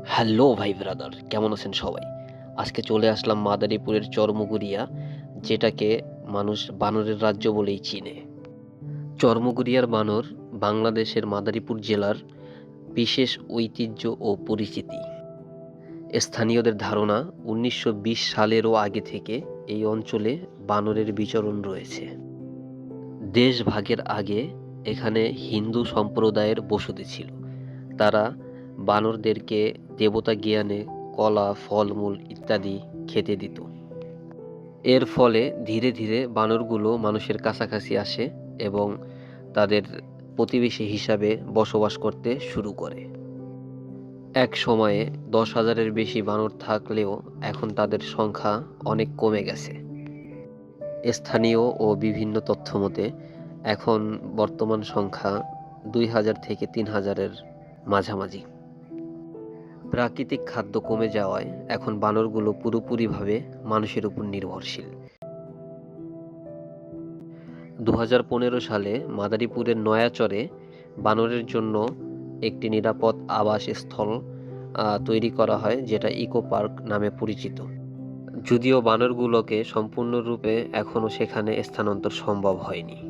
Hello ভাই brother, কেমন আছেন সবাই? আজকে চলে আসলাম মাদারীপুরের চরমুগুরিয়া, যেটাকে মানুষ বানরের রাজ্য বলেই চিনে। চরমুগুরিয়ার বানর বাংলাদেশের মাদারীপুর জেলার বিশেষ ঐতিহ্য ও পরিচিতি। স্থানীয়দের ধারণা ১৯২০ সালেরও আগে থেকে এই অঞ্চলে বানরের বিচরণ রয়েছে। দেশ ভাগের আগে এখানে হিন্দু সম্প্রদায়ের বসতি ছিল। তারা বানরদেরকে দেবতা জ্ঞানে কলা, ফলমূল ইত্যাদি খেতে দিত। এর ফলে ধীরে ধীরে বানরগুলো মানুষের কাছাকাছি আসে এবং তাদের প্রতিবেশী হিসাবে বসবাস করতে শুরু করে। এক সময়ে ১০,০০০-এর বেশি বানর থাকলেও এখন তাদের সংখ্যা অনেক কমে গেছে। স্থানীয় ও বিভিন্ন তথ্যমতে এখন বর্তমান সংখ্যা ২,০০০ থেকে ৩,০০০-এর মাঝামাঝি। প্রাকৃতিক খাদ্য কমে যাওয়ায় এখন বানরগুলো পুরোপুরিভাবে মানুষের উপর নির্ভরশীল। ২০১৫ সালে মাদারীপুরের নয়াচরে বানরের জন্য একটি নিরাপদ আবাসস্থল তৈরি করা হয়, যেটা ইকো পার্ক নামে পরিচিত। যদিও বানরগুলোকে সম্পূর্ণরূপে এখনও সেখানে স্থানান্তর সম্ভব হয়নি।